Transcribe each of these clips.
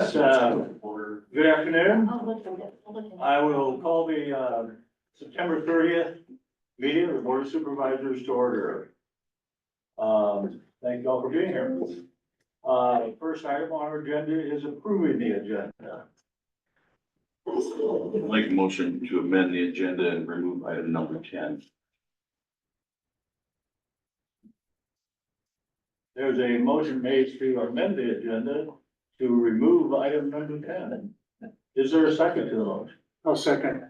Good afternoon. I will call the September 30th meeting of the Board of Supervisors to order. Thank you all for being here. First item on our agenda is approving the agenda. Make a motion to amend the agenda and remove item number 10. There's a motion made to amend the agenda to remove item number 10. Is there a second to the motion? I'll second.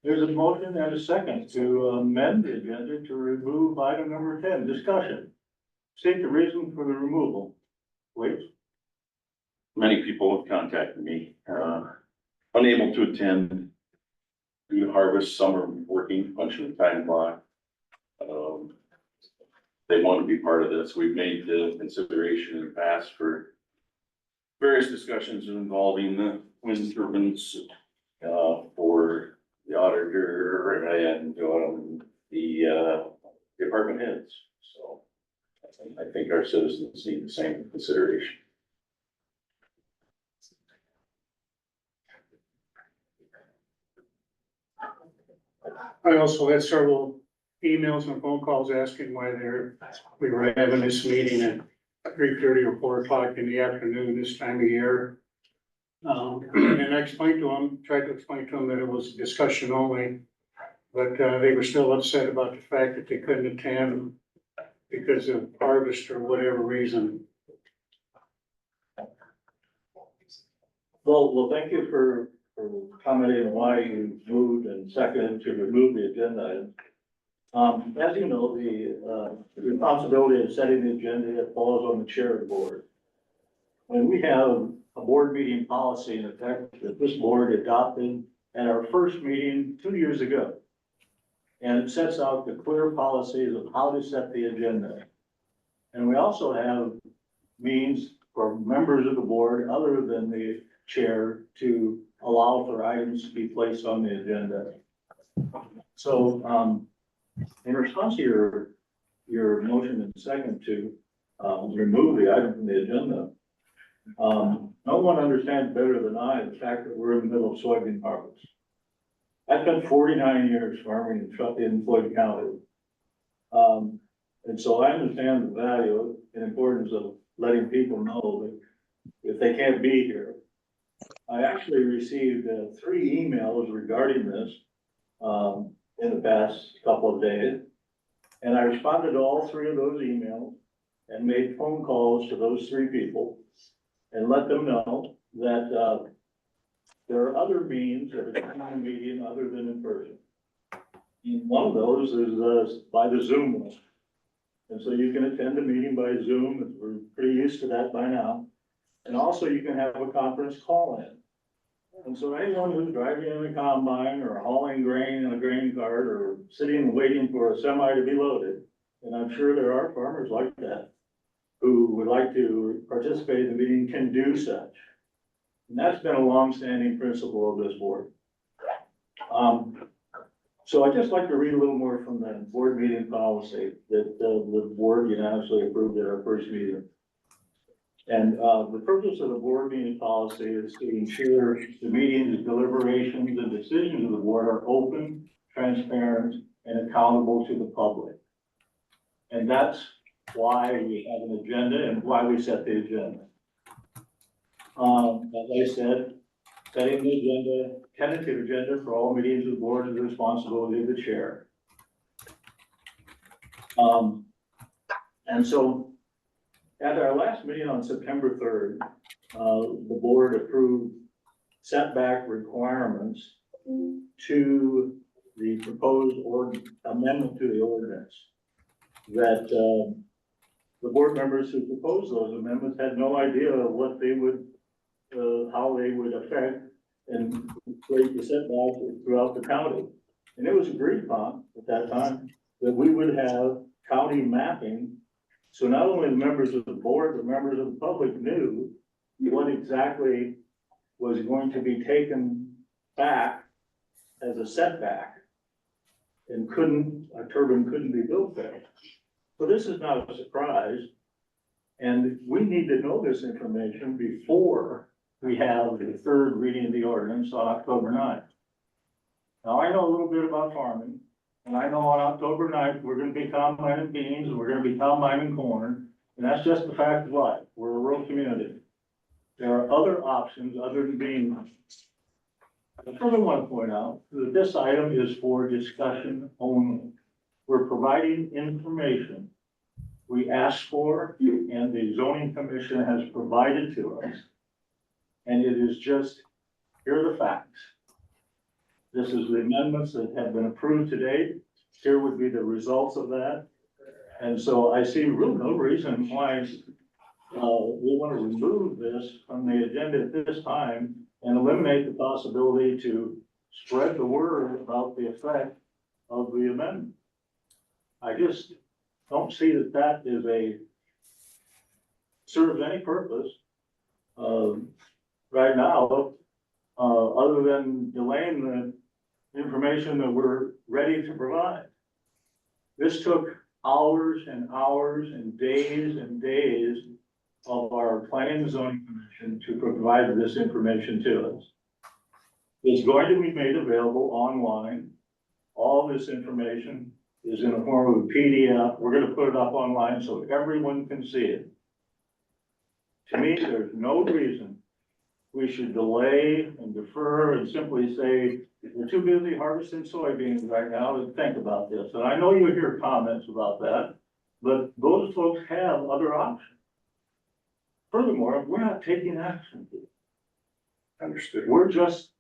There's a motion and a second to amend the agenda to remove item number 10. Discussion. State the reason for the removal, please. Many people have contacted me, unable to attend due to harvest, summer working, punching the time clock. They want to be part of this. We've made the consideration in the past for various discussions involving the wind turbines, for the auditor and, the department heads. So I think our citizens need the same consideration. I also had several emails and phone calls asking why we were having this meeting at 3:30 or 4 o'clock in the afternoon this time of year. And I tried to explain to them that it was discussion only, but they were still upset about the fact that they couldn't attend because of harvest or whatever reason. Well, thank you for commenting on why you moved and seconded to remove the agenda. As you know, the responsibility of setting the agenda falls on the chair of the board. And we have a board meeting policy in effect that this board adopted at our first meeting 2 years ago. And it sets out the clear policies of how to set the agenda. And we also have means for members of the board, other than the chair, to allow for items to be placed on the agenda. So, in response to your motion and second to, remove the item from the agenda, no one understands better than I the fact that we're in the middle of soybean harvest. I spent 49 years farming in Floyd County. And so I understand the value and importance of letting people know that if they can't be here. I actually received 3 emails regarding this in the past couple of days. And I responded to all 3 of those emails and made phone calls to those 3 people and let them know that there are other means of attending a meeting other than in person. And one of those is by the Zoom link. And so you can attend a meeting by Zoom, and we're pretty used to that by now. And also you can have a conference call in. And so anyone who's driving in a combine or hauling grain in a grain cart or sitting and waiting for a semi to be loaded, and I'm sure there are farmers like that who would like to participate in the meeting, can do such. And that's been a longstanding principle of this board. So I'd just like to read a little more from the board meeting policy that the board unanimously approved at our first meeting. And the purpose of the board meeting policy is to ensure the meetings, deliberations, and decisions of the board are open, transparent, and accountable to the public. And that's why we have an agenda and why we set the agenda. As I said, setting the agenda, tentative agenda for all meetings of the board is the responsibility of the chair. And so at our last meeting on September 3rd, the board approved setback requirements to the proposed amendment to the ordinance that the board members who proposed those amendments had no idea what they would, how they would affect and create the setbacks throughout the county. And it was agreed upon at that time that we would have county mapping. So not only the members of the board, but members of the public knew what exactly was going to be taken back as a setback and a turbine couldn't be built there. So this is not a surprise. And we need to know this information before we have the third reading of the ordinance on October 9th. Now, I know a little bit about farming, and I know on October 9th, we're gonna be combining beans, we're gonna be combining corn, and that's just the fact of life. We're a rural community. There are other options other than beans. I further want to point out that this item is for discussion only. We're providing information we asked for and the zoning commission has provided to us. And it is just, here are the facts. This is the amendments that have been approved to date. Here would be the results of that. And so I see really no reason why we want to remove this from the agenda at this time and eliminate the possibility to spread the word about the effect of the amendment. I just don't see that that is serves any purpose, right now, other than delaying the information that we're ready to provide. This took hours and hours and days of our planning and zoning commission to provide this information to us. It's going to be made available online. All this information is in the form of a PDF. We're gonna put it up online so everyone can see it. To me, there's no reason we should delay and defer and simply say, we're too busy harvesting soybeans right now to think about this. And I know you hear comments about that, but those folks have other options. Furthermore, we're not taking action. Understood. We're just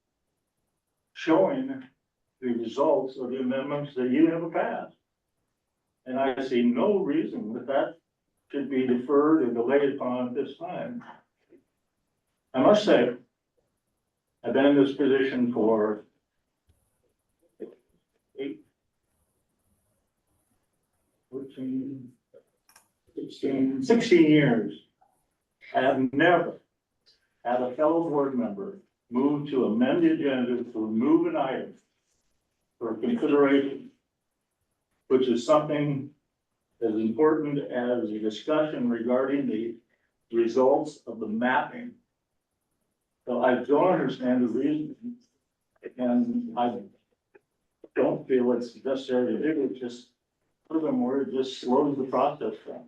showing the results of the amendments that you have passed. And I see no reason that that should be deferred or delayed upon at this time. I must say, I've been in this position for 16 years. I have never had a fellow board member move to amend the agenda to remove an item for consideration, which is something as important as a discussion regarding the results of the mapping. So I don't understand the reason, and I don't feel it's necessary to do it. Just furthermore, it just slows the process down.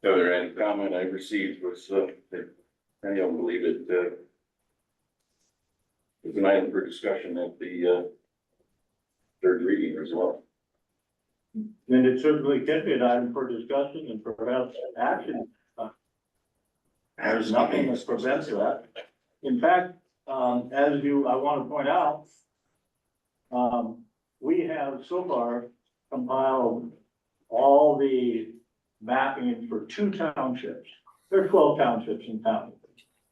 The other end comment I received was, that I don't believe it, was an item for discussion at the, third reading as well. And it certainly can be an item for discussion and perhaps action. There's nothing that prevents that. In fact, I want to point out, we have so far compiled all the mapping for 2 townships. There are 12 townships in town.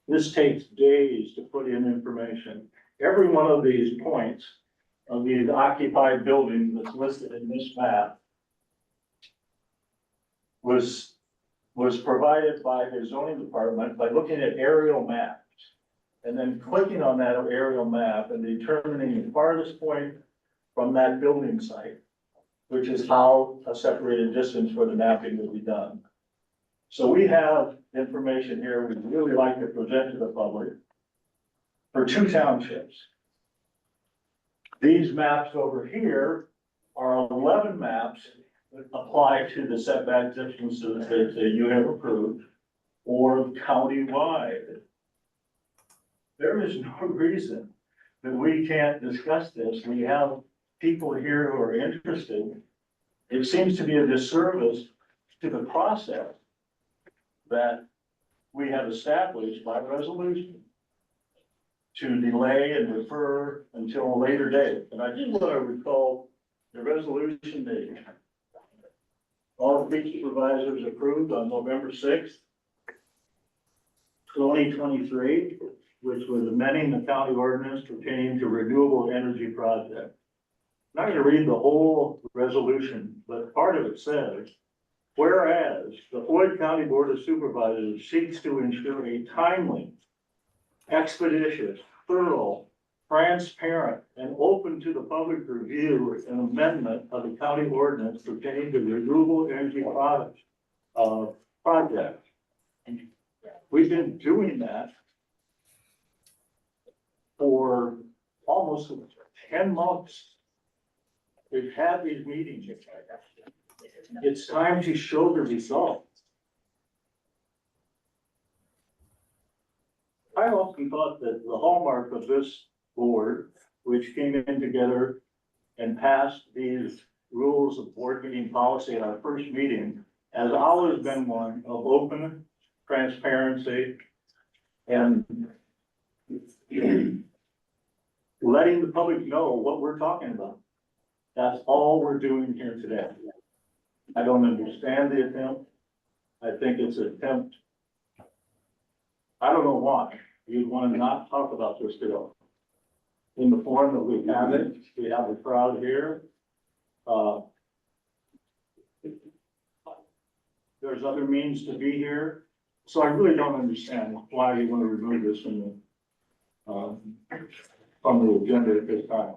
This takes days to put in information. Every one of these points of these occupied buildings that's listed in this map was provided by the zoning department by looking at aerial maps and then clicking on that aerial map and determining the farthest point from that building site, which is how a separated distance for the mapping will be done. So we have information here we'd really like to present to the public for 2 townships. These maps over here are 11 maps that apply to the setback distances that you have approved or countywide. There is no reason that we can't discuss this. We have people here who are interested. It seems to be a disservice to the process that we have established by resolution to delay and defer until a later date. And I did want to recall the resolution date. All beach supervisors approved on November 6th, 2023, which was amending the county ordinance pertaining to renewable energy projects. I'm not going to read the whole resolution, but part of it says, whereas the Floyd County Board of Supervisors seeks to ensure a timely, expeditious, thorough, transparent and open to the public review an amendment of the county ordinance pertaining to renewable energy products, project. We've been doing that for almost 10 months. We've had these meetings. It's time to show the results. I often thought that the hallmark of this board, which came in together and passed these rules of board meeting policy at our first meeting, has always been one of open transparency and letting the public know what we're talking about. That's all we're doing here today. I don't understand the attempt. I think it's an attempt. I don't know why you'd want to not talk about this today. In the form that we have it, we have a crowd here. There's other means to be here. So I really don't understand why you want to remove this from the agenda at this time.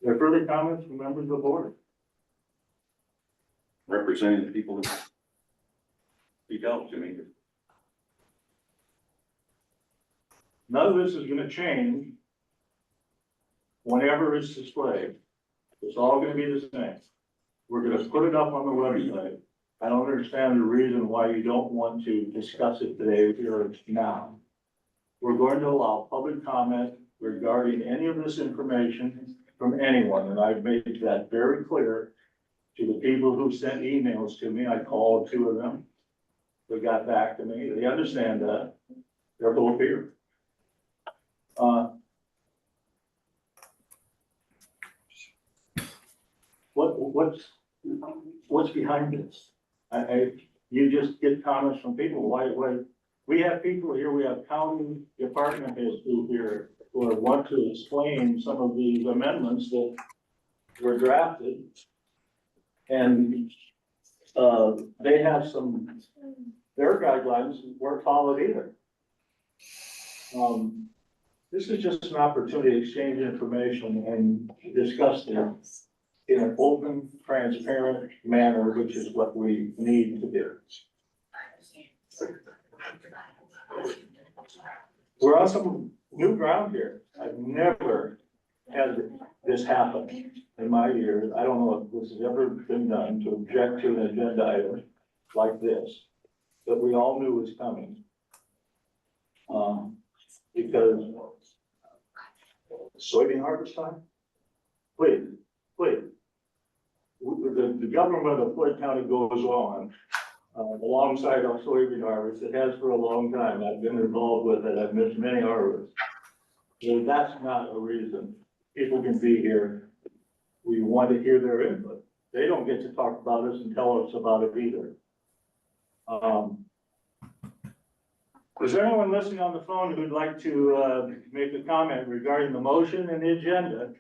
There are further comments from members of the board? Representing the people that speak out to me. None of this is gonna change whenever it's displayed. It's all gonna be the same. We're gonna put it up on the website. I don't understand the reason why you don't want to discuss it today here now. We're going to allow public comment regarding any of this information from anyone, and I've made that very clear to the people who sent emails to me. I called 2 of them. They got back to me. They understand that. They're both here. What's behind this? You just get comments from people. Why, we have people here, we have county department heads who here who want to explain some of these amendments that were drafted. And, they have their guidelines weren't followed either. This is just an opportunity to exchange information and discuss things in an open, transparent manner, which is what we need to do. We're on some new ground here. I've never had this happen in my years. I don't know if this has ever been done to object to an agenda item like this, that we all knew was coming. Because soybean harvest time? Wait. The government of Floyd County goes on alongside our soybean harvest. It has for a long time. I've been involved with it. I've missed many harvests. Well, that's not a reason people can be here. We want to hear their input. They don't get to talk about us and tell us about it either. Is there anyone listening on the phone who'd like to make a comment regarding the motion and the agenda?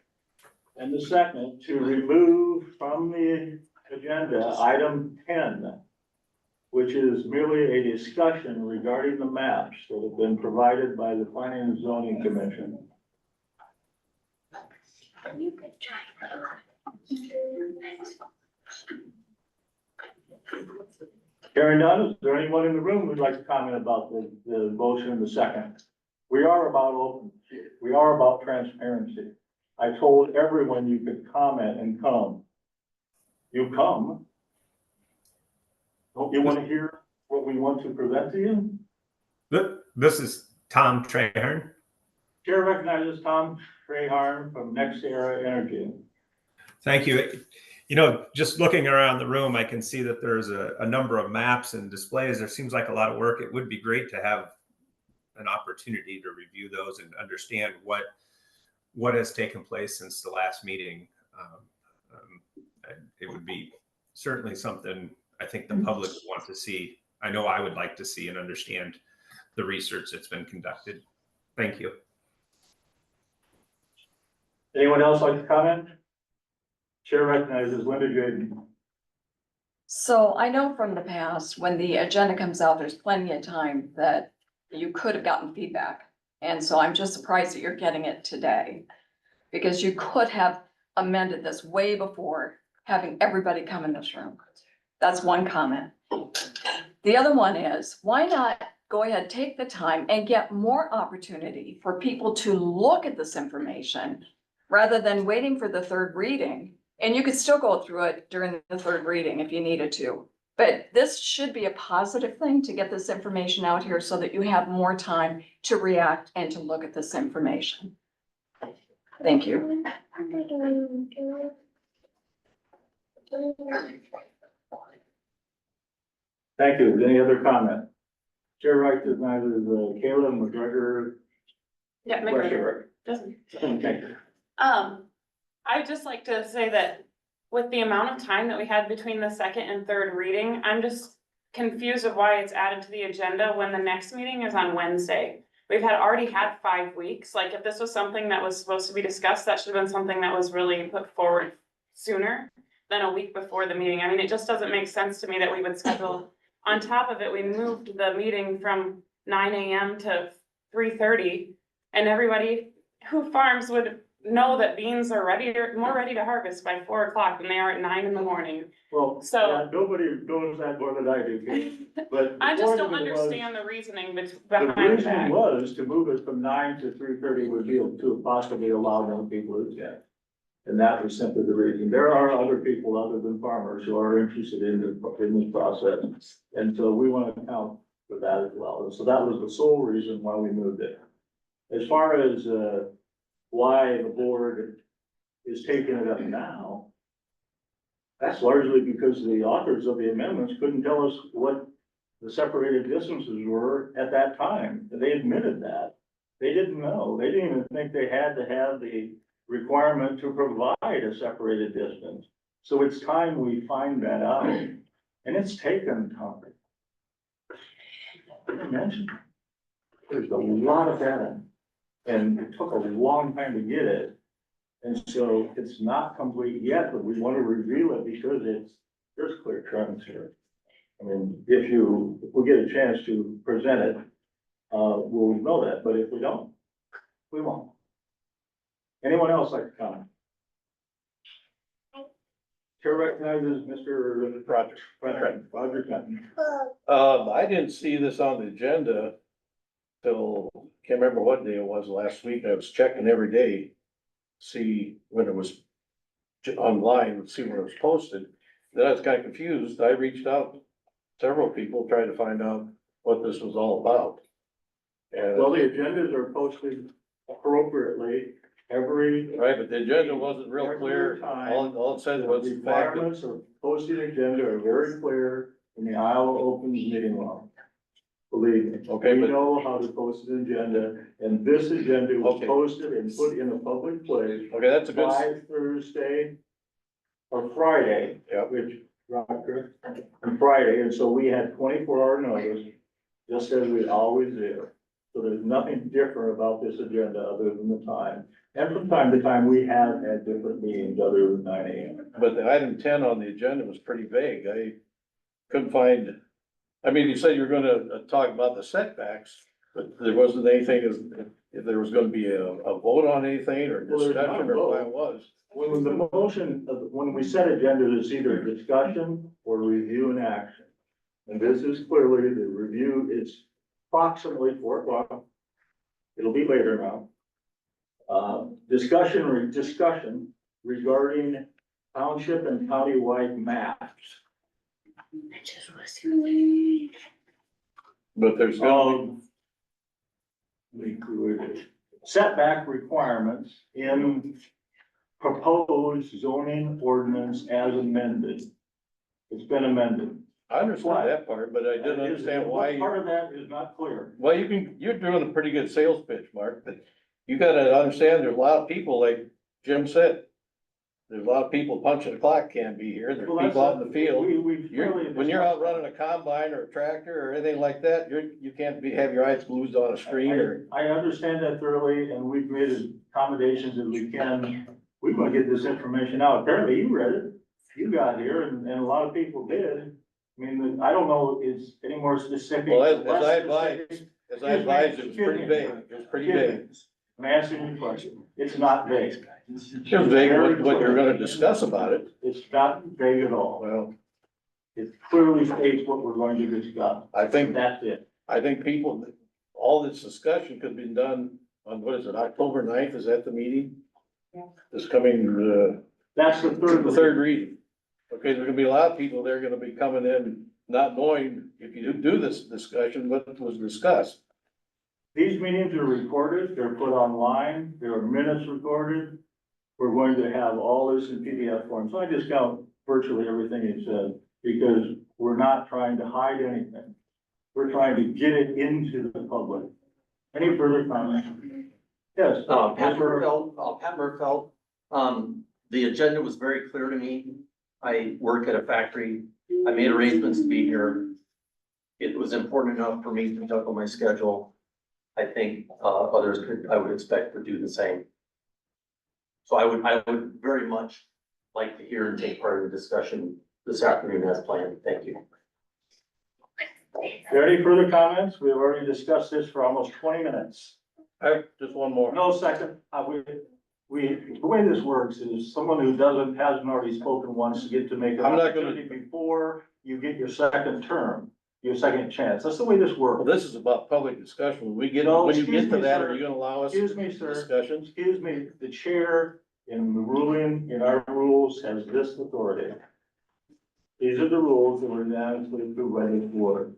And the second, to remove from the agenda item 10, which is merely a discussion regarding the maps that have been provided by the Planning and Zoning Commission. Hearing none, is there anyone in the room who'd like to comment about the motion and the second? We are about open. We are about transparency. I told everyone you could comment and come. You come. Don't you want to hear what we want to present to you? This is Tom Trahern. Chair recognizes Tom Trahern from Next Era Energy. Thank you. You know, just looking around the room, I can see that there's a number of maps and displays. There seems like a lot of work. It would be great to have an opportunity to review those and understand what has taken place since the last meeting. It would be certainly something I think the public would want to see. I know I would like to see and understand the research that's been conducted. Thank you. Anyone else like to comment? Chair recognizes Linda Jaden. So I know from the past, when the agenda comes out, there's plenty of time that you could have gotten feedback. And so I'm just surprised that you're getting it today. Because you could have amended this way before having everybody come in this room. That's one comment. The other one is, why not go ahead, take the time and get more opportunity for people to look at this information rather than waiting for the third reading. And you could still go through it during the third reading if you needed to. But this should be a positive thing to get this information out here so that you have more time to react and to look at this information. Thank you. Thank you. Any other comment? Chair recognizes Kayla McGregor. Yeah, McGregor. Okay. I'd just like to say that with the amount of time that we had between the second and third reading, I'm just confused of why it's added to the agenda when the next meeting is on Wednesday. We've already had 5 weeks. Like, if this was something that was supposed to be discussed, that should have been something that was really put forward sooner than a week before the meeting. I mean, it just doesn't make sense to me that we would schedule. On top of it, we moved the meeting from 9 AM to 3:30, and everybody who farms would know that beans are more ready to harvest by 4 o'clock than they are at 9 in the morning. Well, So- yeah, nobody knows that more than I do, Kate. But. I the just point don't of it was- understand the reasoning The behind reason that. was to move it from 9 to 3:30 would be to possibly allow more people to attend. And that was simply the reason. There are other people other than farmers who are interested in this process. And so we want to account for that as well. And so that was the sole reason why we moved it. As far as, why the board is taking it up now, that's largely because the authors of the amendments couldn't tell us what the separated distances were at that time. They admitted that. They didn't know. They didn't even think they had to have the requirement to provide a separated distance. So it's time we find that out. And it's taken time. Like I mentioned, there's a lot of data. And it took a long time to get it. And so it's not complete yet, but we want to reveal it because there's clear trends here. I mean, if we get a chance to present it, we'll know that, but if we don't, we won't. Anyone else like to comment? Chair recognizes Mr. Rogers. Roger Clinton. I didn't see this on the agenda till, can't remember what day it was last week. I was checking every day, see when it was online, see when it was posted. Then I was kind of confused. I reached out to several people trying to find out what this was all about. Well, And, the agendas are posted appropriately every. right, but the agenda wasn't real clear. All it said was The the fact that, requirements of posting agenda are very clear in the Iowa Open Meeting Law. Believe me. Okay, We but- know how to post an agenda, and this agenda was Okay. posted and put in a public place okay, that's a good, by Thursday or Friday. Yeah. Which, Roger, and Friday, and so we had 24-hour notice, just as we always do. So there's nothing different about this agenda other than the time. And from time to time, we have had different meetings other than 9 AM. but the item 10 on the agenda was pretty vague. I couldn't find, I mean, you said you were gonna talk about the setbacks, but there wasn't anything, if there was gonna be a vote on anything or Well, there's not a discussion or what it vote. was. When the motion, when we set agenda, it's either discussion or review and action. And this is clearly the review, it's approximately 4 o'clock. It'll be later now. Discussion regarding township and countywide maps. But there's gonna Setback requirements in proposed zoning ordinance as amended. It's been amended. I understand that part, but I didn't understand why What part you, of that is not clear? well, you're doing a pretty good sales pitch, Mark, but you gotta understand, there's a lot of people, like Jim said. There's a lot of people punching the clock can't be here, there's Well, that's people out in the field. we clearly When you're out running a combine or a tractor or anything like that, you can't have your eyes glued on a screen or, I understand that thoroughly, and we've made as accommodations as we can we want to get this information out. Apparently you read it, you got here and a lot of people did. I mean, I don't know, is any more specific? Well, as less I specific? advised, it was pretty vague, it was pretty vague. I'm answering your question. It's not vague. It was vague what you're gonna discuss about it. It's not vague at all. Well, It clearly states what we're going to discuss. I think, That's it. I think people, all this discussion could be done on, what is it, October 9th? Is that the meeting? Yeah. This coming, That's the third. the third reading. Okay, there's gonna be a lot of people, they're gonna be coming in not knowing if you do this discussion, what was discussed. These meetings are recorded, they're put online, there are minutes recorded. We're going to have all this in PDF form, so I discount virtually everything he said, because we're not trying to hide anything. We're trying to get it into the public. Any further comments? Yes. Pat Murfeld, the agenda was very clear to me. I work at a factory. I made arrangements to be here. It was important enough for me to juggle my schedule. I think, others I would expect to do the same. So I would very much like to hear and take part in the discussion this afternoon as planned. Thank you. Are there any further comments? We've already discussed this for almost 20 minutes. Just one more. No, second, the way this works is someone who hasn't already spoken once to get to make an I'm not gonna- opportunity before you get your second term, your second chance. That's the way this Well, works. this is about public discussion. When you No, get excuse to me, that, sir. are you gonna allow us Excuse me, sir. discussions? Excuse me, the chair in the ruling, in our rules has this authority. These are the rules that were unanimously approved by this board.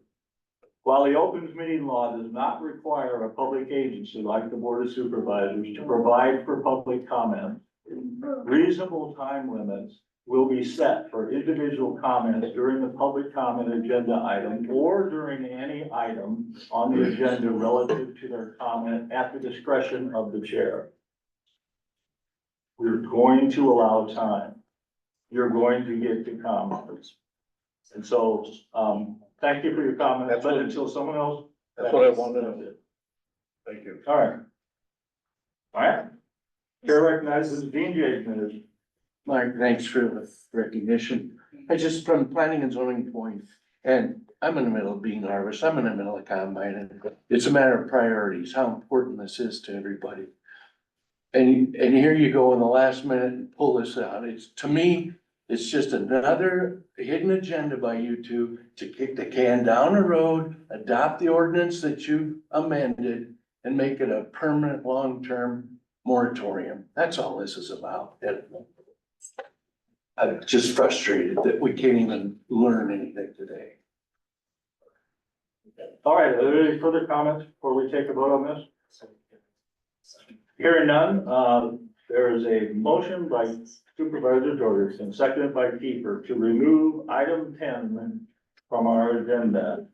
While the opens meeting law does not require a public agency like the Board of Supervisors to provide for public comment, reasonable time limits will be set for individual comments during the public comment agenda item or during any item on the agenda relative to their comment at the discretion of the chair. We're going to allow time. You're going to get to comments. And so, thank you for your comments, That's but what- until someone else. That's what I wanted to know. Thank you. All right. All right. Chair recognizes Dean Jason. Mark, thanks for the recognition. I just, from planning and zoning point, and I'm in the middle of bean harvest, I'm in the middle of combine, and it's a matter of priorities, how important this is to everybody. And here you go in the last minute and pull this out. It's, to me, it's just another hidden agenda by you two to kick the can down the road, adopt the ordinance that you amended, and make it a permanent, long-term moratorium. That's all this is about. And I'm just frustrated that we can't even learn anything today. All right, are there any further comments before we take a vote on this? Hearing none, there is a motion by Supervisor Jorgensen, seconded by Kiefer, to remove item 10 from our agenda.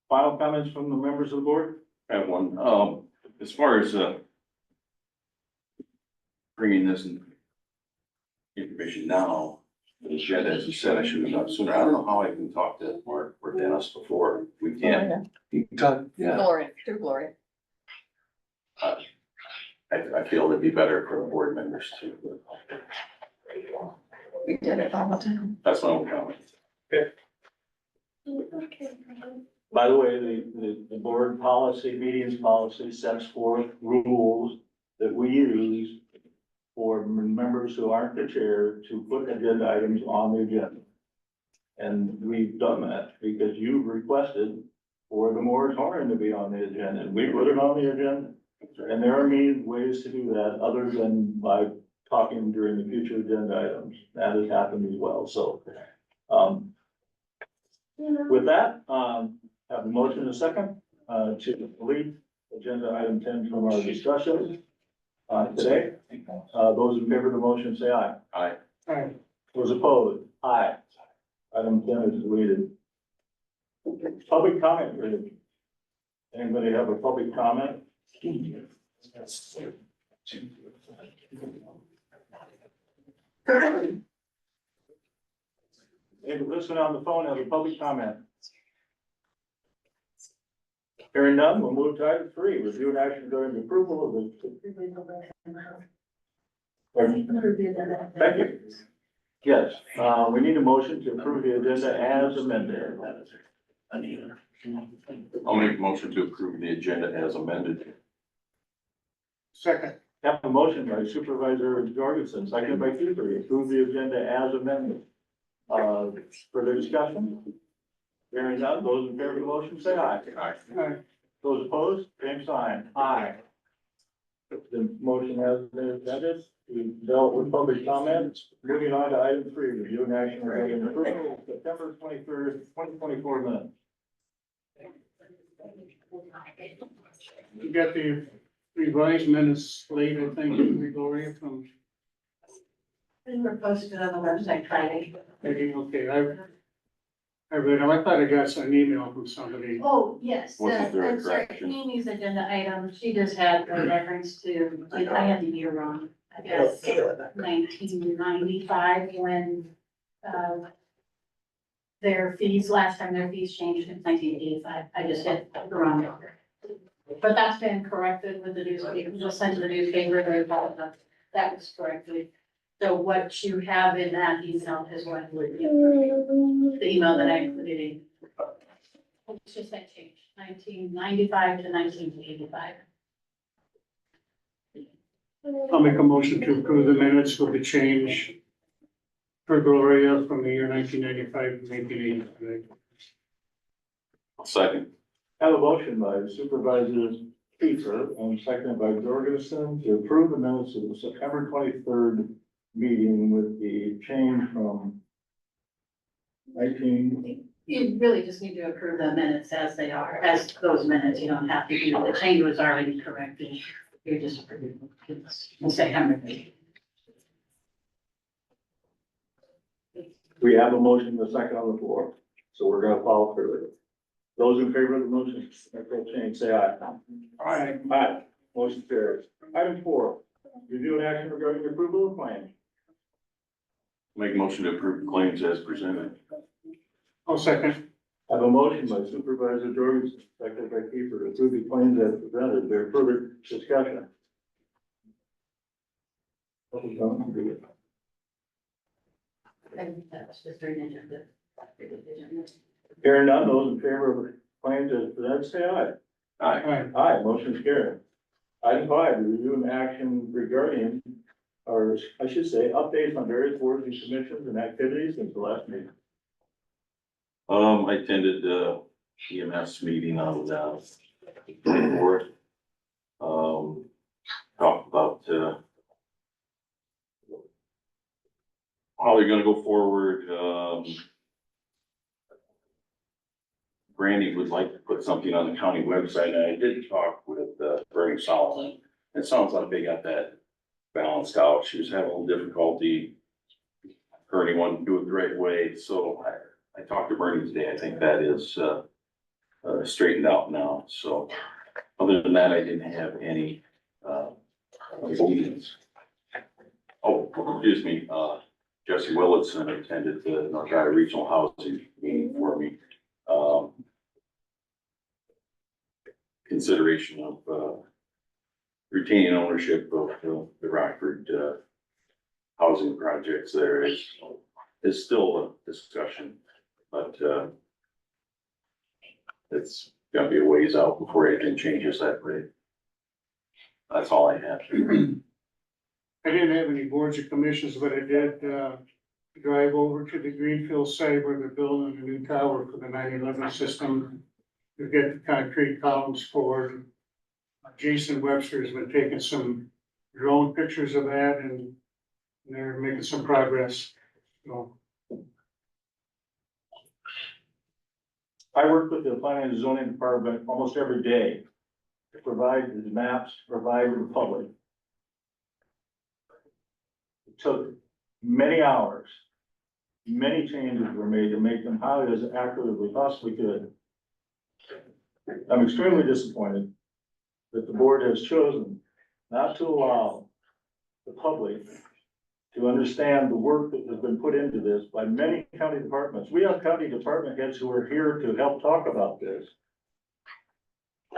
Final comments from the members of the board? I have one, as far as, bringing this information now, the agenda, as you said, I should have done sooner. I don't know how I can talk to Mark or Dennis before we can. You can talk, yeah. Gloria, through Gloria. I feel it'd be better for the board members to, We did it all the time. that's my own comment. By the way, the board policy, meetings policy sets forth rules that we use for members who aren't the chair to put agenda items on the agenda. And we've done that because you've requested for the moratorium to be on the agenda, and we put it on the agenda. And there are ways to do that other than by talking during the future agenda items. That has happened as well, so. With that, have a motion and a second, to delete agenda item 10 from our discussion, today. Those in favor of the motion say aye. Aye. Aye. Those opposed, aye. Item 10 is deleted. Public comment, period. Anybody have a public comment? If you listen on the phone, have a public comment. Hearing none, we'll move to item 3, review and action during the approval of the Thank you. Yes, we need a motion to approve the agenda as amended. I'll make a motion to approve the agenda as amended. Second, Have a motion by Supervisor Jorgensen, seconded by Keeper, to approve the agenda as amended. Further discussion? Hearing none, those in favor of the motion say aye. aye. Those opposed, same sign, aye. The motion has been amended. We dealt with public comments. Moving on to item 3, review and action regarding approval of September 23rd, 2024 minutes. You got the revised minutes late, I think, Gloria, from, They were posted on the website Friday. okay, I read them. I thought I got an email from somebody. Oh, yes, Wasn't there a I'm sorry, correction? Amy's agenda item, she just had a reference to, I had the year wrong. I guess 1995 when, their fees, last time their fees changed in 1985. I just hit the wrong number. But that's been corrected with the newspaper, just sent to the newspaper, that was corrected. So what you have in that email is what would, the email that I included in. It's just that change, 1995 to 1985. I'll make a motion to approve the minutes with the change for Gloria from the year 1995 to 1985. Second. Have a motion by Supervisor Keeper and seconded by Jorgensen to approve the minutes of the September 23rd meeting with the change from 19. You really just need to approve the minutes as they are, as those minutes, you don't have to do, the change was already corrected. You're just approving the September meeting. We have a motion and a second on the floor, so we're gonna follow through. Those in favor of the motion, that change, say aye. Aye. Aye. Motion carries. Item 4, review and action regarding the approval of claims. Make a motion to approve the claims as presented. I'll second. I have a motion by Supervisor Jorgensen, seconded by Keeper, to approve the claims as presented. Is there further discussion? That's just very agenda. Hearing none, those in favor of the claims as presented, say aye. Aye. Aye. Aye, motion is carried. Item 5, review and action regarding, or I should say, updates on various boards and commissions and activities since the last meeting. I attended the EMS meeting on, 24th. Talked about, how they're gonna go forward. Brandy would like to put something on the county website, and I did talk with, Bernie Solomon. It sounds like they got that balanced out. She was having a little difficulty. Her anyone do it the right way, so I talked to Bernie today. I think that is, straightened out now, so. Other than that, I didn't have any, meetings. Oh, excuse me, Jesse Willitson attended the North Iowa Regional Housing meeting for me. Consideration of, retaining ownership of the Rockford, housing projects there is still a discussion, but, it's gotta be a ways out before anything changes that way. That's all I have. I didn't have any boards or commissions, but I did, drive over to the Greenfield site where they're building a new tower for the 9/11 system. To get the concrete columns poured. Jason Webster has been taking some drone pictures of that and they're making some progress. So, I work with the planning and zoning department almost every day to provide the maps, provide to the public. It took many hours, many changes were made to make them highly as accurate as we possibly could. I'm extremely disappointed that the board has chosen not to allow the public to understand the work that has been put into this by many county departments. We have county department heads who are here to help talk about this.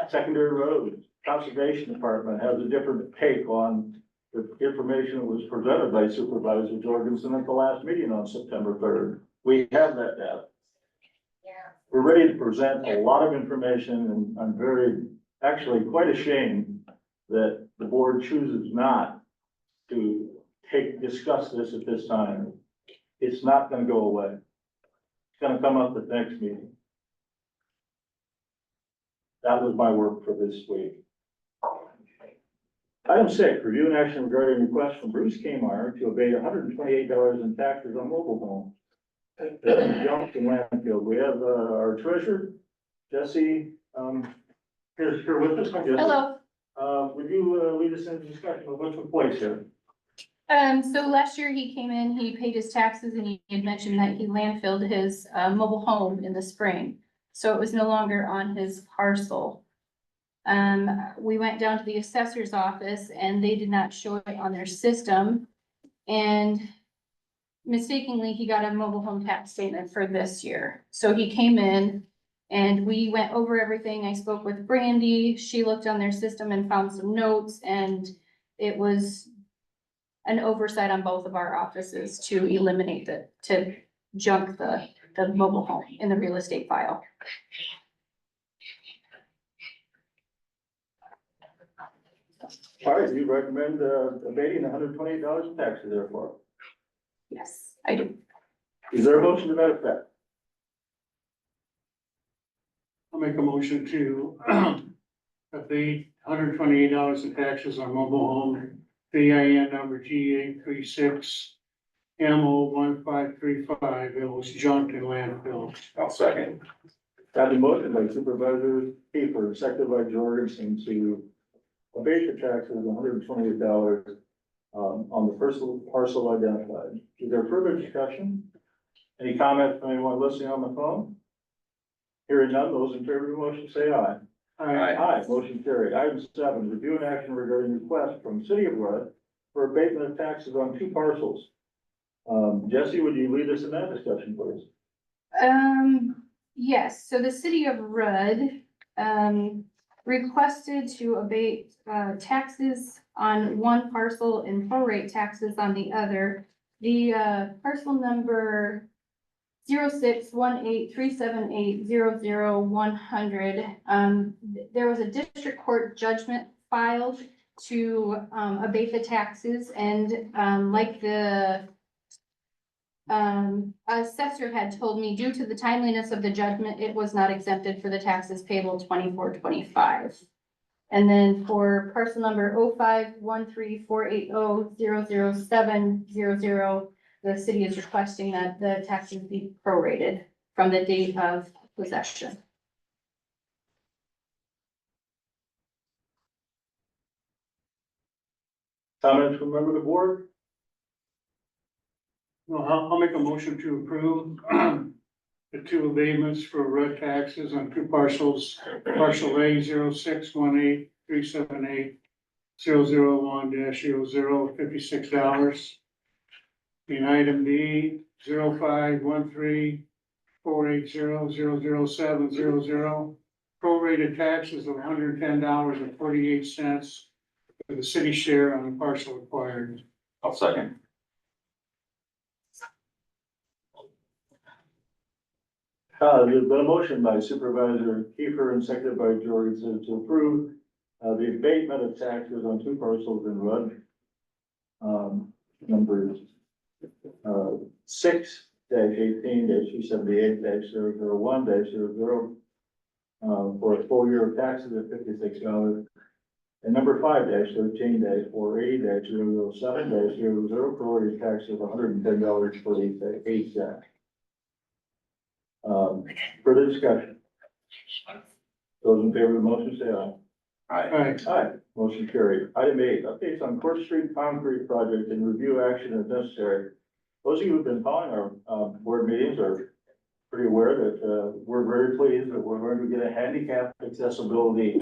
Secondary roads, conservation department has a different take on the information that was presented by Supervisor Jorgensen at the last meeting on September third. We have that data. We're ready to present a lot of information, and I'm actually quite ashamed that the board chooses not to discuss this at this time. It's not gonna go away. It's gonna come up at the next meeting. That was my work for this week. Item 6, review and action regarding request from Bruce Kmart to abate $128 in taxes on mobile homes. Junk and landfill. We have, our treasurer, Jesse, here with us. Jesse. Hello. Would you, lead us into discussion of what took place here? So last year he came in, he paid his taxes and he had mentioned that he landfilled his mobile home in the spring. So it was no longer on his parcel. We went down to the assessor's office and they did not show it on their system. And mistakenly, he got a mobile home tax statement for this year. So he came in and we went over everything. I spoke with Brandy. She looked on their system and found some notes, and it was an oversight on both of our offices to eliminate to junk the mobile home in the real estate file. All right, you recommend, abating $128 in taxes therefore. Yes, I do. Is there a motion to that effect? I'll make a motion to abate $128 in taxes on mobile home, VIN number G836 MO1535. It was junked in landfill. I'll second. Have a motion by Supervisor Kiefer, seconded by Jorgensen to abate the taxes of $128 on the first parcel identified. Is there further discussion? Any comments from anyone listening on the phone? Hearing none, those in favor of the motion say aye. Aye. Aye, motion carried. Item 7, review and action regarding request from City of Rudd for abatement of taxes on 2 parcels. Jesse, would you lead us in that discussion, please? Yes, so the city of Rudd, requested to abate, taxes on one parcel and prorate taxes on the other. The, parcel number 061837800100. There was a district court judgment filed to, abate the taxes, and, like the assessor had told me, due to the timeliness of the judgment, it was not exempted for the taxes payable 24-25. And then for parcel number 051348000700, the city is requesting that the taxes be prorated from the date of possession. Comments from member of the board? Well, I'll make a motion to approve the 2 abatements for road taxes on 2 parcels. Parcel A 0618378001-00 $56. And item B 051348000700 prorated taxes of $110.48 for the city share on the parcel acquired. I'll second. There's been a motion by Supervisor Kiefer and seconded by Jorgensen to approve the abatement of taxes on 2 parcels in Rudd. Numbers 6-18-278-001-00 for a full year of taxes at $56. And number 5-13-480-007-00 prorated taxes of $110.48. Further discussion? Those in favor of the motion say aye. Aye. Aye, motion carried. Item 8, updates on Court Street concrete project and review action if necessary. Those of you who've been following our board meetings are pretty aware that we're very pleased that we're going to get a handicap accessibility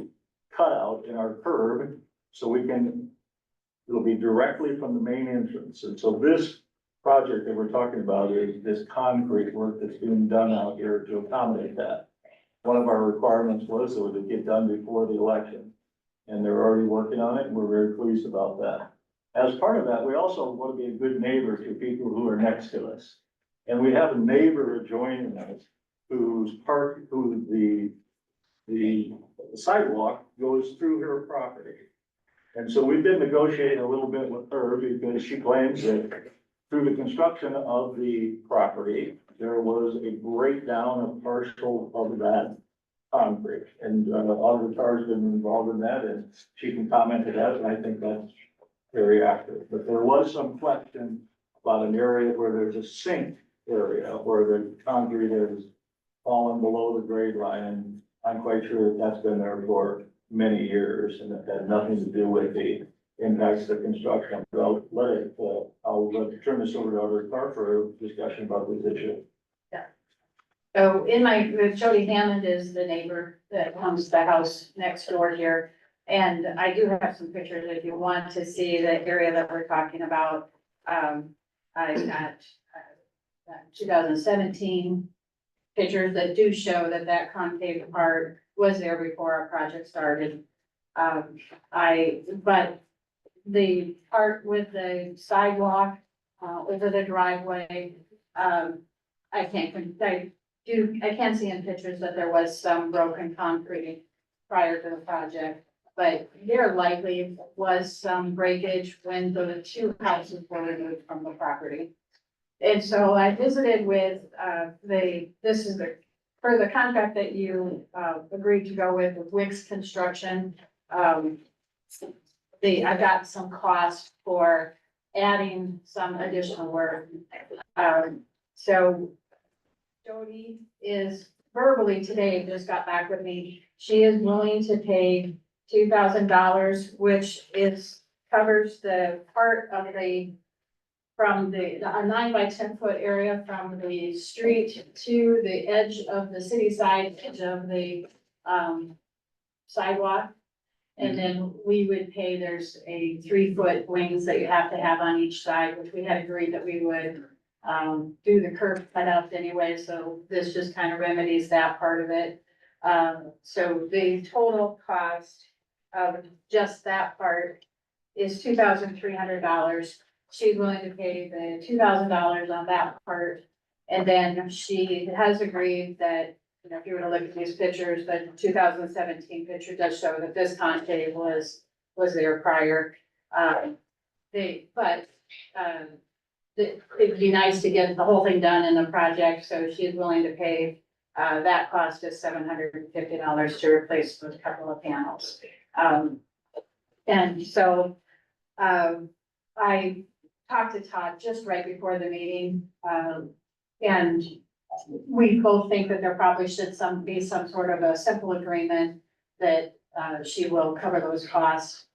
cutout in our curb, so it'll be directly from the main entrance. And so this project that we're talking about is this concrete work that's being done out here to accommodate that. One of our requirements was that it would get done before the election, and they're already working on it, and we're very pleased about that. As part of that, we also want to be a good neighbor to people who are next to us. And we have a neighbor adjoining us whose the sidewalk goes through her property. And so we've been negotiating a little bit with her because she claims that through the construction of the property, there was a breakdown of partial of that concrete. And Auditor Tarr's been involved in that, and she can comment to that, and I think that's very accurate. But there was some question about an area where there's a sink area where the concrete has fallen below the grade line. And I'm quite sure that that's been there for many years, and it had nothing to do with the impacts of construction. But I'll turn this over to Auditor Tarr for a discussion about this issue. So Jody Hammond is the neighbor that comes to the house next door here. And I do have some pictures if you want to see the area that we're talking about. I got 2017 pictures that do show that that concave part was there before our project started. But the part with the sidewalk over the driveway, I can see in pictures that there was some broken concrete prior to the project. But there likely was some breakage when the two houses were removed from the property. And so I visited with, for the contract that you, agreed to go with Wicks Construction. I got some cost for adding some additional work. So Jody is verbally today, just got back with me. She is willing to pay $2,000, which covers the part of from a 9 by 10 foot area from the street to the edge of the city side, edge of the, sidewalk. And then we would pay, there's a 3-foot wings that you have to have on each side, which we had agreed that we would, do the curb cut out anyway. So this just kind of remedies that part of it. So the total cost of just that part is $2,300. She's willing to pay the $2,000 on that part. And then she has agreed that, you know, if you were to look at these pictures, the 2017 picture does show that this concave was there prior. It'd be nice to get the whole thing done in the project, so she's willing to pay, that cost is $750 to replace a couple of panels. And so, I talked to Todd just right before the meeting, and we both think that there probably should be some sort of a simple agreement that, she will cover those costs,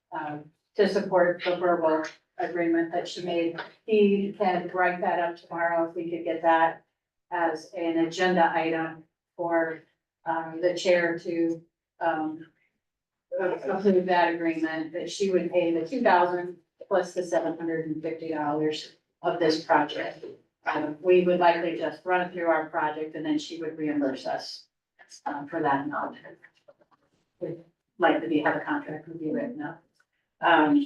to support the verbal agreement that she made. He can write that up tomorrow if we could get that as an agenda item for, the chair to, approve that agreement, that she would pay the $2,000 plus the $750 of this project. We would likely just run it through our project and then she would reimburse us, for that amount. We'd likely have a contract review written up. And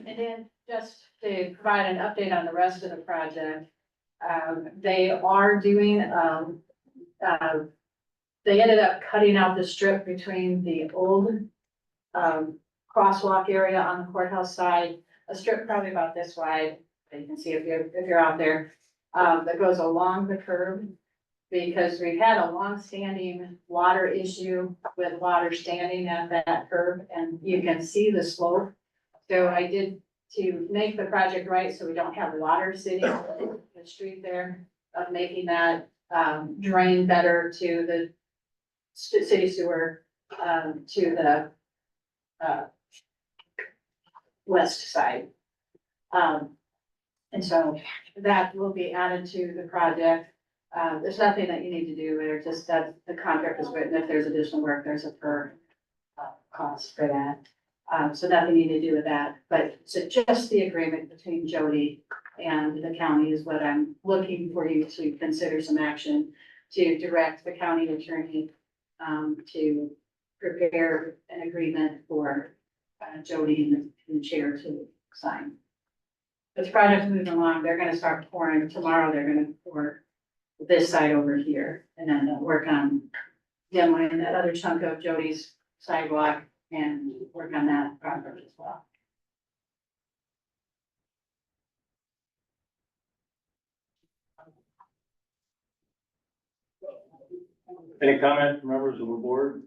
then just to provide an update on the rest of the project, they are doing, they ended up cutting out the strip between the old crosswalk area on the courthouse side, a strip probably about this wide, you can see if you're out there, that goes along the curb, because we've had a long-standing water issue with water standing at that curb, and you can see the slope. So I did, to make the project right, so we don't have water sitting in the street there, of making that drain better to the city sewer, to the west side. And so that will be added to the project. There's nothing that you need to do there, just that the contract is written. If there's additional work, there's a per cost for that. So nothing you need to do with that, but so just the agreement between Jody and the county is what I'm looking for you to consider some action to direct the county attorney to prepare an agreement for Jody and the chair to sign. this project's moving along, they're gonna start pouring, tomorrow they're gonna pour this side over here, and then they'll work on demoing that other chunk of Jody's sidewalk and work on that project as well. Any comments, from members of the board?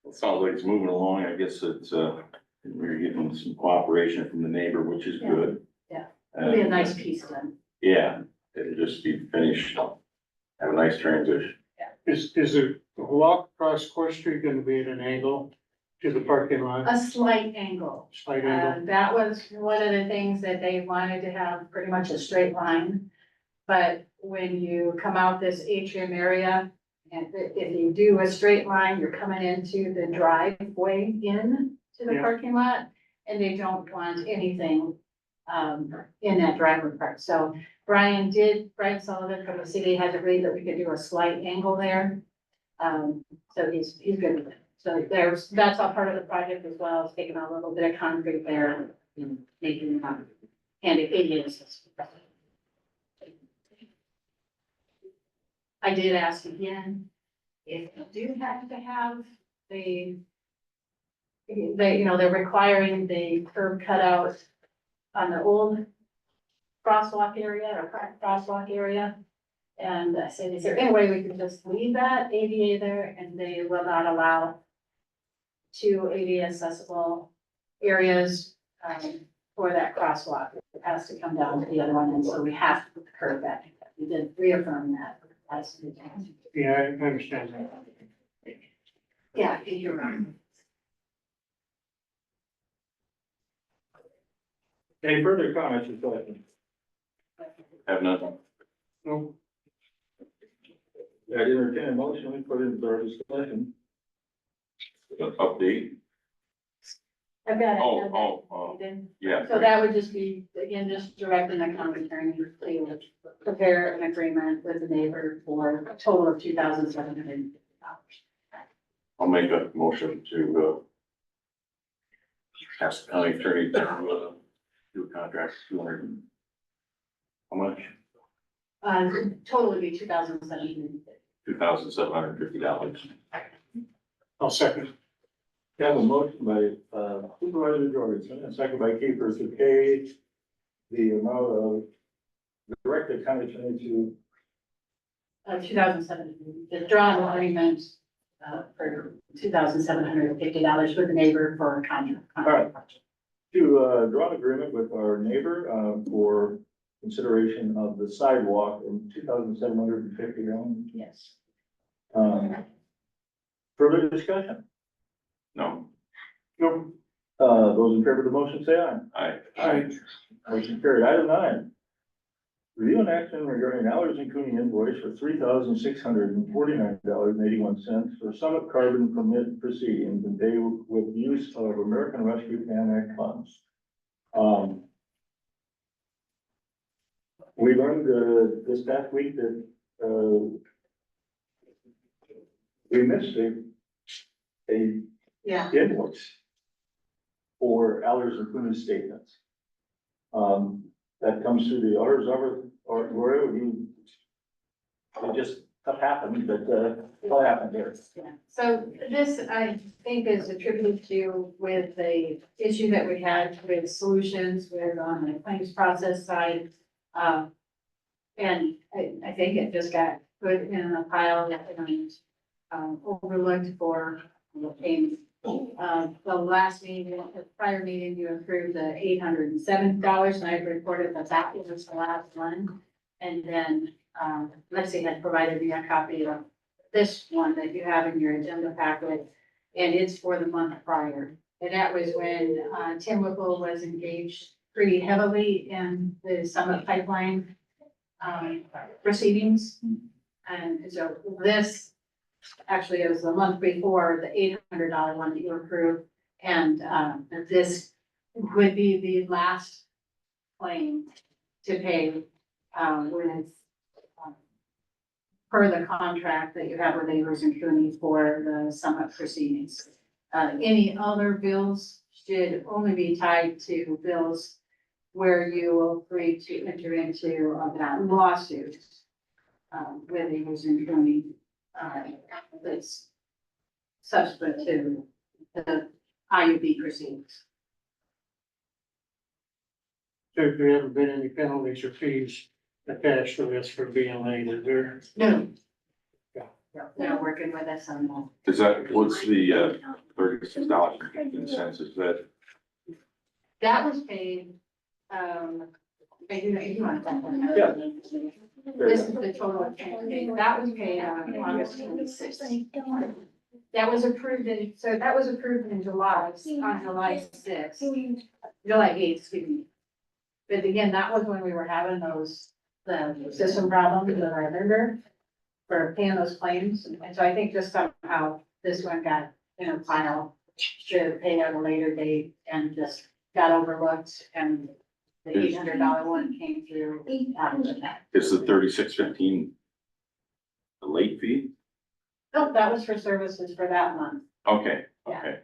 It sounds like it's moving along. I guess it's, we're getting some cooperation from the neighbor, which is good. Yeah. It'll be a And, nice piece then. Yeah, it'll just be finished. Have a nice transition. Is the walk across Court Street gonna be at an angle to the parking lot? A slight angle. Slight angle? That was one of the things that they wanted to have pretty much a straight line. But when you come out this atrium area, and if you do a straight line, you're coming into the driveway in to the Yeah. parking lot. And they don't want anything, in that driveway part. So Brian Sullivan from the city had agreed that we could do a slight angle there. So he's good with it. So that's all part of the project as well, is taking a little bit of concrete there and making, and it is. I did ask again, if you do have to have they're requiring the curb cutout on the old crosswalk area or crosswalk area. And I said, is there any way we can just leave that ADA there, and they will not allow two ADA accessible areas, for that crosswalk. It has to come down to the other one, and so we have to put the curb back. We did reaffirm that. Yeah, I understand that. Yeah, you're right. Any further comments or questions? Have nothing. No, I entertain a motion, we put into our discussion. Update. I've got it. Oh, yeah. So that would just be, again, just directing the county attorney to prepare an agreement with the neighbor for a total of $2,750. I'll make a motion to, ask the county attorney to, do a contract, 200. How much? Total would be $2,750. $2,750. I'll second. We have a motion by Supervisor Jorgensen, and second by Keeper to pay the amount of direct the county attorney to $2,750, the drawn agreement, for $2,750 with the neighbor for a contract. right. Draw an agreement with our neighbor, for consideration of the sidewalk in $2,750. Yes. Further discussion? No, No, Those in favor of the motion say aye. I, Motion carried. Item 9. Review an action regarding Allers & Cooney invoice for $3,649.81 for Summit Carbon Permit proceedings and pay with use of American Rescue Plan Act funds. We learned, this past week that, we missed a Yeah. invoice for Allers and Cooney statements. That comes through the auditor's office, or wherever you, it just stuff happened, but, what happened there? Yeah. So this, I think, is attributed to with the issue that we had with solutions with on the claims process side. And I think it just got put in a pile and overlooked for payment. The last meeting, the prior meeting, you approved the $807, and I reported that that was the last one. And then, Lexi had provided me a copy of this one that you have in your agenda packet, and it's for the month prior. And that was when, Tim Whipple was engaged pretty heavily in the Summit Pipeline, proceedings. And so this, actually, it was the month before the $800 one that you approved. And, this would be the last claim to pay, when it's, per the contract that you have with Allers and Cooney for the Summit proceedings. Any other bills should only be tied to bills where you agree to enter into that lawsuit with the using county, that's subsequent to the IUB proceedings. So if there ever been any penalties or fees attached to this for being late, is there? No. Yeah. They're working with us on that. Is that, what's the $36.15? Is that, That was paid, you want that one? Yeah. This is the total, that was paid on August 26th. That was approved in July, on July 6th, July 8th, excuse me. But again, that was when we were having the system problems that I remember for paying those claims. And so I think just somehow this one got in a pile to pay at a later date and just got overlooked, and the $800 one came through after that. is the $36.15 the late fee? No, that was for services for that month. Okay, Yeah. okay.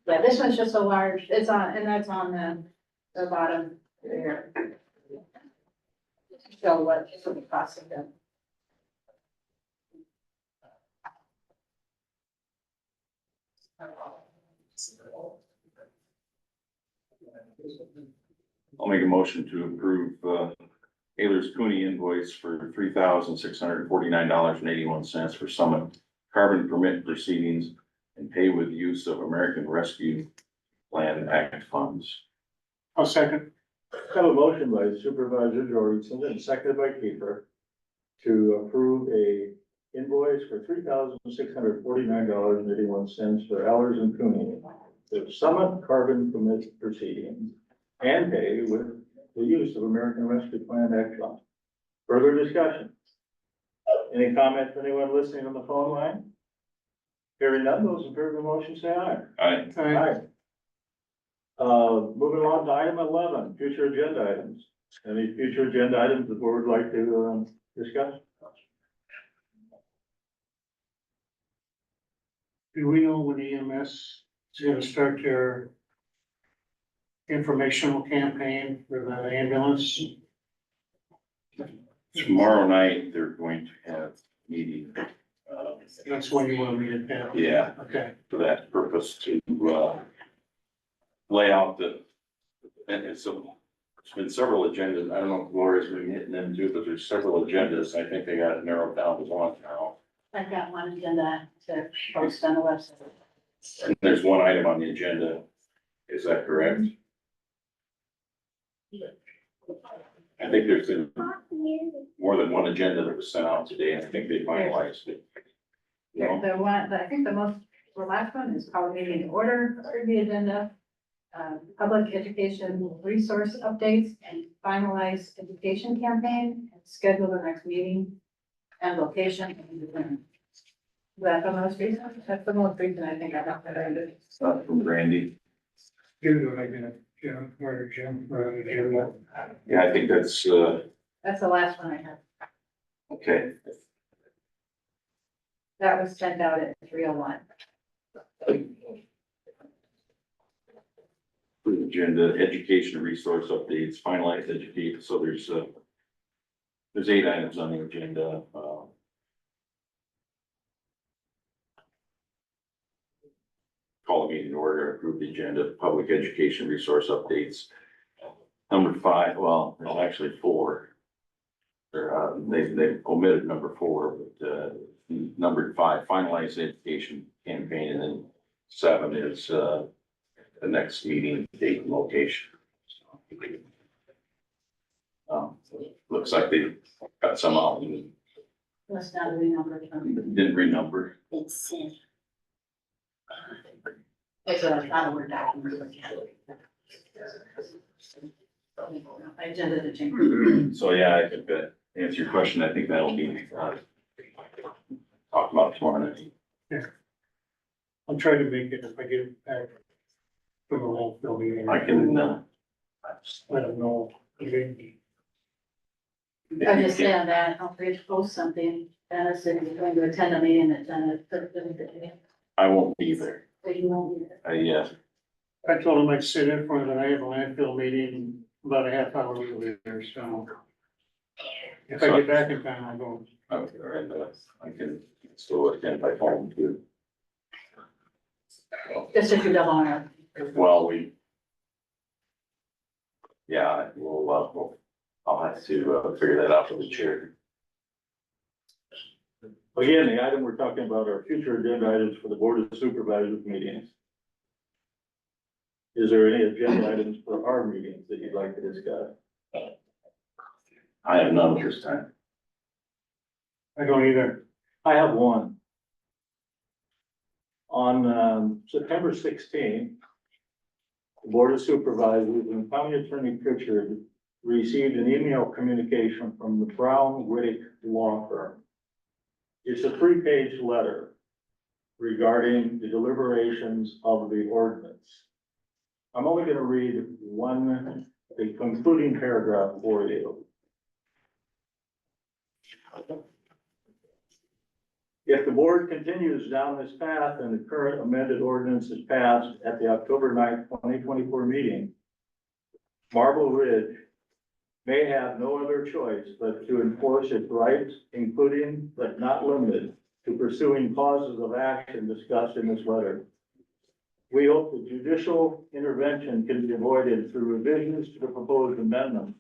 Yeah, this one's just a large, it's on, and that's on the bottom there. Show what the cost of them. I'll make a motion to approve, Ayers Cooney invoice for $3,649.81 for Summit carbon permit proceedings and pay with use of American Rescue Plan Act funds. I'll second. Have a motion by Supervisor Jorgensen and seconded by Kiefer to approve a invoice for $3,649.81 for Allers and Cooney, the Summit Carbon Permit Proceedings, and pay with the use of American Rescue Plan Act funds. Further discussion? Any comment from anyone listening on the phone line? Hearing none, those in favor of the motion say aye. Aye. Aye. Moving along to item 11, future agenda items. Any future agenda items the board would like to, discuss? Do we know when EMS is gonna start their informational campaign for the ambulance? Tomorrow night, they're going to have a meeting, That's when you want me to have. yeah, Okay, for that purpose to, lay out and it's been several agendas. I don't know if Gloria's been hitting them too, but there's several agendas. I think they got it narrowed down to one now. I've got one agenda to post on the website. And there's one item on the agenda. Is that correct? I think there's been more than one agenda that was sent out today, and I think they finalized it. No? The one, I think the last one is called meeting to order for the agenda. Public education resource updates and finalized education campaign, and schedule the next meeting and location. That's the most recent, I think I got that ended. From Randy. do I get Jim or Jim or Jim? Yeah, I think that's, That's the last one I have. okay. That was sent out at 3:01. Agenda, education resource updates, finalized educate, so there's 8 items on the agenda, call a meeting to order, approve the agenda, public education resource updates. Number 5, well, there's actually 4. They omitted number 4, but, number 5, finalized education campaign, and then 7 is, the next meeting date and location. Looks like they got some out and Let's not renumber them. didn't renumber. It's a not a word document. Agenda to change. So yeah, I think that answer your question. I think that'll be, talked about tomorrow night. I'll try to make it if I get it back from the whole building. I can, Let them know. Okay. I just say on that, don't forget to post something, Dennis, if you're going to attend a meeting, that's on the I won't be there. So you won't be there. Yeah, I told him I'd sit in for the night landfill meeting, about a half hour later, so. If I get back in time, I'll go. okay, and, I can still attend by phone too. Just if you don't want to. Well, I'll have to, figure that out for the chair. Again, the item we're talking about are future agenda items for the Board of Supervisors meetings. Is there any agenda items for our meetings that you'd like to discuss? I have none this time. I don't either. I have one. On September 16th, the Board of Supervisors and County Attorney Pritchard received an email communication from the Brown Riddick Law Firm. It's a 3-page letter regarding the deliberations of the ordinance. I'm only going to read the concluding paragraph for you. If the board continues down this path and the current amended ordinance is passed at the October 9th, 2024 meeting, Marble Ridge may have no other choice but to enforce its rights, including but not limited to pursuing causes of action discussed in this letter. We hope that judicial intervention can be avoided through revisions to the proposed amendment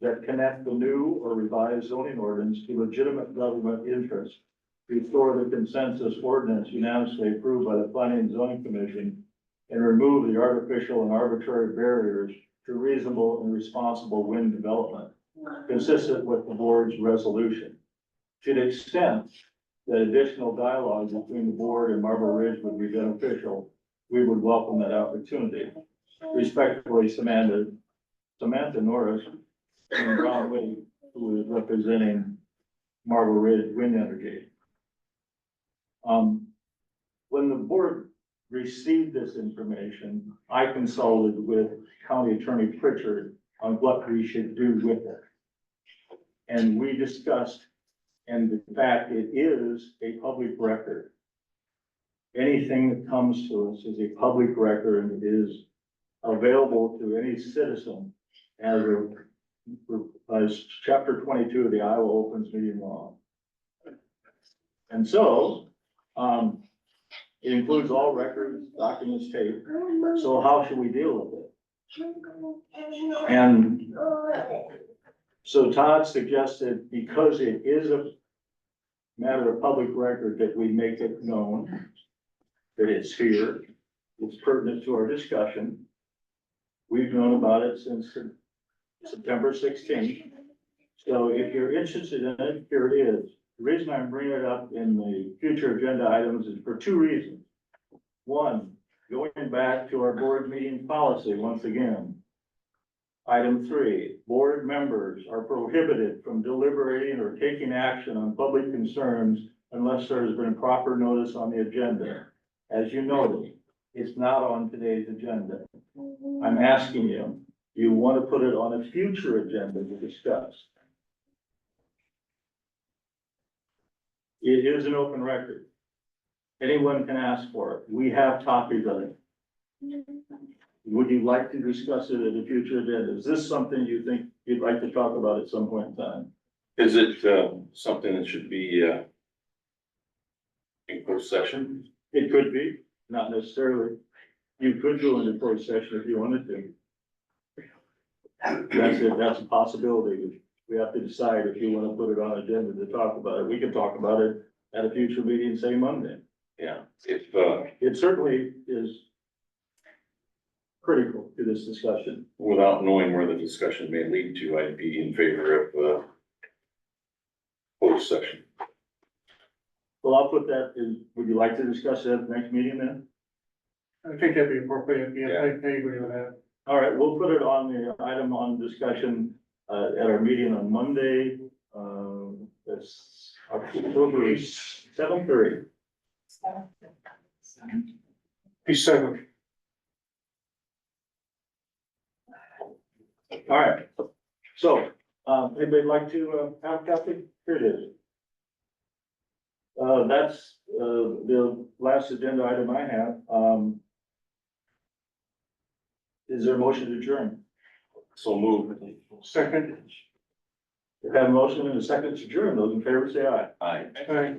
that connect the new or revised zoning ordinance to legitimate government interests, restore the consensus ordinance unanimously approved by the Planning and Zoning Commission, and remove the artificial and arbitrary barriers to reasonable and responsible wind development, consistent with the board's resolution. To the extent that additional dialogue between the board and Marble Ridge would be beneficial, we would welcome that opportunity. Respectfully, Samantha Norris and Ron Whitty, who is representing Marble Ridge Wind Energy. When the board received this information, I consulted with County Attorney Pritchard on what we should do with it. And we discussed, and in fact, it is a public record. Anything that comes to us is a public record and it is available to any citizen as chapter 22 of the Iowa Opens Meeting Law. And so, it includes all records, documents, tape. So how should we deal with it? And so Todd suggested, because it is a matter of public record, that we make it known that it's here, it's pertinent to our discussion. We've known about it since September 16th. So if you're interested in it, here it is. The reason I'm bringing it up in the future agenda items is for 2 reasons. One, going back to our board meeting policy once again. Item 3, board members are prohibited from deliberating or taking action on public concerns unless there has been proper notice on the agenda. As you noted, it's not on today's agenda. I'm asking you, do you want to put it on a future agenda to discuss? It is an open record. Anyone can ask for it. We have copies of it. Would you like to discuss it at a future agenda? Is this something you think you'd like to talk about at some point in time? Is it, something that should be, in closed session? It could be, not necessarily. You could go into closed session if you wanted to. That's it, that's a possibility. We have to decide if you want to put it on agenda to talk about it. We can talk about it at a future meeting, say Monday. Yeah, if, It certainly is critical to this discussion. without knowing where the discussion may lead to, I'd be in favor of, closed session. Well, I'll put that in, would you like to discuss it at the next meeting then? I think that'd be appropriate. Yeah, Yeah. I agree with that. All right, we'll put it on the item on discussion, at our meeting on Monday, that's October 7th. December. All right, so, anybody like to, have a copy? Here it is. That's, the last agenda item I have. Is there a motion to adjourn? So move. Second, We have a motion and a second to adjourn. Those in favor say aye. Aye. aye.